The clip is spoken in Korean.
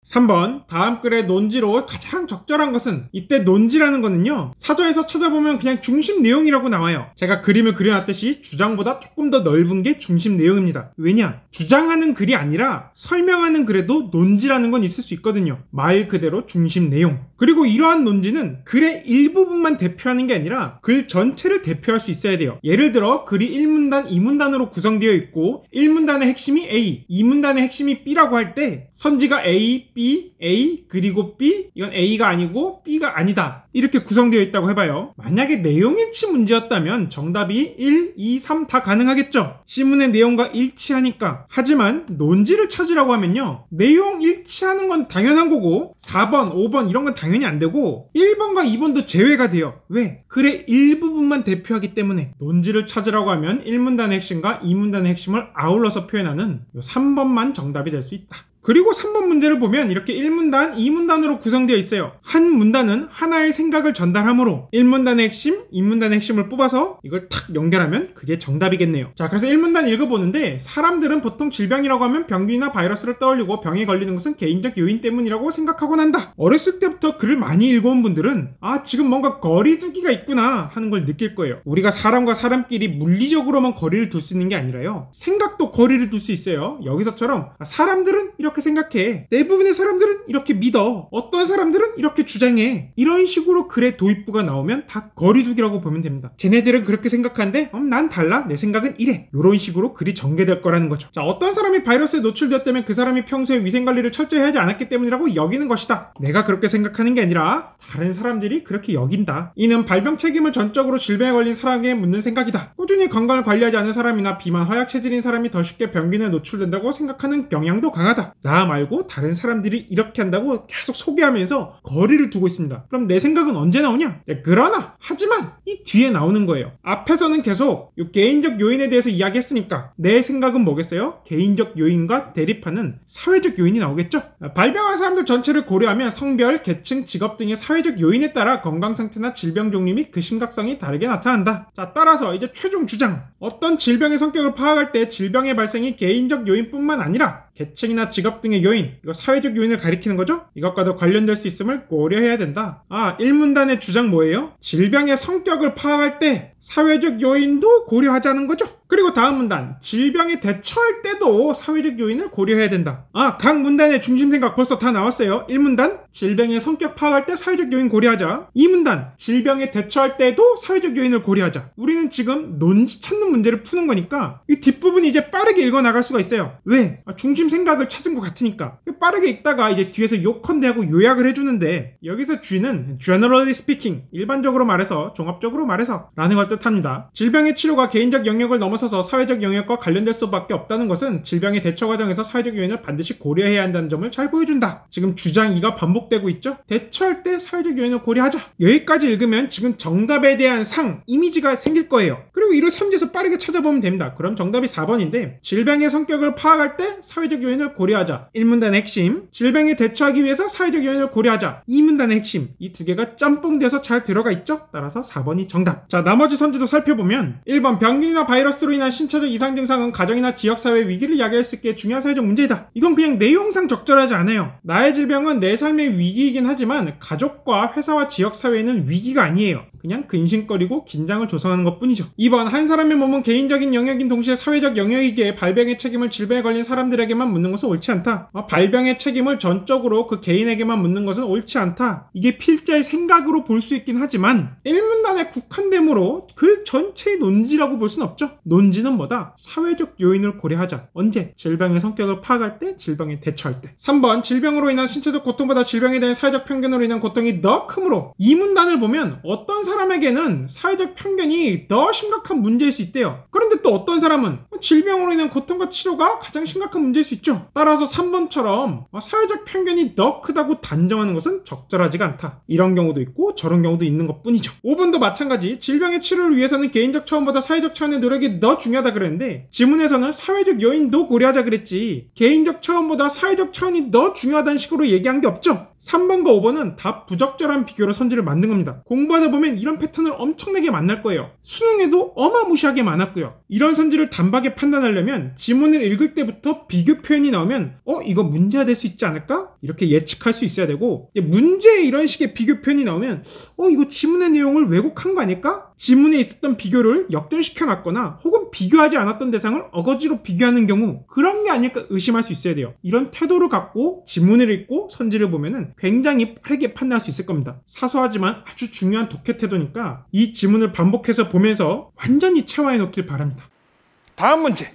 3번 다음 글의 논지로 가장 적절한 것은, 이때 논지라는 거는요 사전에서 찾아보면 그냥 중심 내용이라고 나와요. 제가 그림을 그려놨듯이 주장보다 조금 더 넓은 게 중심 내용입니다. 왜냐? 주장하는 글이 아니라 설명하는 글에도 논지라는 건 있을 수 있거든요. 말 그대로 중심 내용. 그리고 이러한 논지는 글의 일부분만 대표하는 게 아니라 글 전체를 대표할 수 있어야 돼요. 예를 들어 글이 1문단, 2문단으로 구성되어 있고 1문단의 핵심이 A, 2문단의 핵심이 B라고 할 때 선지가 A, B, A, 그리고 B, 이건 A가 아니고 B가 아니다, 이렇게 구성되어 있다고 해봐요. 만약에 내용일치 문제였다면 정답이 1, 2, 3 다 가능하겠죠? 시문의 내용과 일치하니까. 하지만 논지를 찾으라고 하면요, 내용 일치하는 건 당연한 거고 4번, 5번 이런 건 당연히 안 되고 1번과 2번도 제외가 돼요. 왜? 글의 일부분만 대표하기 때문에. 논지를 찾으라고 하면 1문단의 핵심과 2문단의 핵심을 아울러서 표현하는 3번만 정답이 될 수 있다. 그리고 3번 문제를 보면 이렇게 1문단, 2문단으로 구성되어 있어요. 한 문단은 하나의 생각을 전달하므로 1문단의 핵심, 2문단의 핵심을 뽑아서 이걸 탁 연결하면 그게 정답이겠네요. 자, 그래서 1문단 읽어보는데 사람들은 보통 질병이라고 하면 병균이나 바이러스를 떠올리고 병에 걸리는 것은 개인적 요인 때문이라고 생각하곤 한다. 어렸을 때부터 글을 많이 읽어온 분들은 지금 뭔가 거리두기가 있구나 하는 걸 느낄 거예요. 우리가 사람과 사람끼리 물리적으로만 거리를 둘 수 있는 게 아니라요, 생각도 거리를 둘 수 있어요. 여기서처럼 사람들은 이렇게 생각해, 대부분의 사람들은 이렇게 믿어, 어떤 사람들은 이렇게 주장해, 이런 식으로 글의 도입부가 나오면 다 거리두기라고 보면 됩니다. 쟤네들은 그렇게 생각하는데 난 달라, 내 생각은 이래, 이런 식으로 글이 전개될 거라는 거죠. 자, 어떤 사람이 바이러스에 노출되었다면 그 사람이 평소에 위생관리를 철저히 하지 않았기 때문이라고 여기는 것이다. 내가 그렇게 생각하는 게 아니라 다른 사람들이 그렇게 여긴다. 이는 발병 책임을 전적으로 질병에 걸린 사람에게 묻는 생각이다. 꾸준히 건강을 관리하지 않은 사람이나 비만, 허약 체질인 사람이 더 쉽게 병균에 노출된다고 생각하는 경향도 강하다. 나 말고 다른 사람들이 이렇게 한다고 계속 소개하면서 거리를 두고 있습니다. 그럼 내 생각은 언제 나오냐? 그러나 하지만 이 뒤에 나오는 거예요. 앞에서는 계속 이 개인적 요인에 대해서 이야기했으니까 내 생각은 뭐겠어요? 개인적 요인과 대립하는 사회적 요인이 나오겠죠? 발병한 사람들 전체를 고려하면 성별, 계층, 직업 등의 사회적 요인에 따라 건강 상태나 질병 종류 및 그 심각성이 다르게 나타난다. 자, 따라서 이제 최종 주장. 어떤 질병의 성격을 파악할 때 질병의 발생이 개인적 요인뿐만 아니라 계층이나 직업 등의 요인, 이거 사회적 요인을 가리키는 거죠? 이것과도 관련될 수 있음을 고려해야 된다. 1문단의 주장 뭐예요? 질병의 성격을 파악할 때 사회적 요인도 고려하자는 거죠? 그리고 다음 문단, 질병에 대처할 때도 사회적 요인을 고려해야 된다. 각 문단의 중심 생각 벌써 다 나왔어요. 1문단, 질병의 성격 파악할 때 사회적 요인 고려하자. 2문단, 질병에 대처할 때도 사회적 요인을 고려하자. 우리는 지금 논지 찾는 문제를 푸는 거니까 이 뒷부분이 이제 빠르게 읽어 나갈 수가 있어요. 왜? 중심 생각을 찾은 것 같으니까. 빠르게 읽다가 이제 뒤에서 요컨대 하고 요약을 해주는데, 여기서 G는 generally speaking, 일반적으로 말해서, 종합적으로 말해서 라는 걸 뜻합니다. 질병의 치료가 개인적 영역을 넘어서서 사회적 영역과 관련될 수밖에 없다는 것은 질병의 대처 과정에서 사회적 요인을 반드시 고려해야 한다는 점을 잘 보여준다. 지금 주장 2가 반복되고 있죠? 대처할 때 사회적 요인을 고려하자. 여기까지 읽으면 지금 정답에 대한 이미지가 생길 거예요. 그리고 이를 3지에서 빠르게 찾아보면 됩니다. 그럼 정답이 4번인데, 질병의 성격을 파악할 때 사회적 요인을 고려하자. 1문단의 핵심, 질병에 대처하기 위해서 사회적 요인을 고려하자. 2문단의 핵심, 이 두 개가 짬뽕돼서 잘 들어가 있죠? 따라서 4번이 정답. 자, 나머지 선지도 살펴보면 1번, 병균이나 바이러스로 인한 신체적 이상 증상은 가정이나 지역사회의 위기를 야기할 수 있게 중요한 사회적 문제이다. 이건 그냥 내용상 적절하지 않아요. 나의 질병은 내 삶의 위기이긴 하지만 가족과 회사와 지역사회에는 위기가 아니에요. 그냥 근심거리고 긴장을 조성하는 것뿐이죠. 2번, 한 사람의 몸은 개인적인 영역인 동시에 사회적 영역이기에 발병의 책임을 질병에 걸린 사람들에게만 묻는 것은 옳지 않다. 발병의 책임을 전적으로 그 개인에게만 묻는 것은 옳지 않다. 이게 필자의 생각으로 볼 수 있긴 하지만 1문단에 국한되므로 글 전체의 논지라고 볼 수는 없죠. 논지는 뭐다? 사회적 요인을 고려하자. 언제? 질병의 성격을 파악할 때, 질병에 대처할 때. 3번, 질병으로 인한 신체적 고통보다 질병에 대한 사회적 편견으로 인한 고통이 더 크므로. 이 문단을 보면 어떤 사람에게는 사회적 편견이 더 심각한 문제일 수 있대요. 그런데 또 어떤 사람은 질병으로 인한 고통과 치료가 가장 심각한 문제일 수 있죠. 따라서 3번처럼 사회적 편견이 더 크다고 단정하는 것은 적절하지가 않다. 이런 경우도 있고 저런 경우도 있는 것 뿐이죠. 5번도 마찬가지. 질병의 치료를 위해서는 개인적 차원보다 사회적 차원의 노력이 더 중요하다 그랬는데, 지문에서는 사회적 요인도 고려하자 그랬지 개인적 차원보다 사회적 차원이 더 중요하다는 식으로 얘기한 게 없죠. 3번과 5번은 다 부적절한 비교로 선지를 만든 겁니다. 공부하다 보면 이런 패턴을 엄청나게 만날 거예요. 수능에도 어마무시하게 많았고요. 이런 선지를 단박에 정확하게 판단하려면 지문을 읽을 때부터 비교 표현이 나오면 이거 문제가 될 수 있지 않을까? 이렇게 예측할 수 있어야 되고, 문제에 이런 식의 비교 표현이 나오면 이거 지문의 내용을 왜곡한 거 아닐까? 지문에 있었던 비교를 역전시켜 놨거나 혹은 비교하지 않았던 대상을 어거지로 비교하는 경우, 그런 게 아닐까 의심할 수 있어야 돼요. 이런 태도를 갖고 지문을 읽고 선지를 보면은 굉장히 빠르게 판단할 수 있을 겁니다. 사소하지만 아주 중요한 독해 태도니까 이 지문을 반복해서 보면서 완전히 체화해 놓길 바랍니다. 다음 문제.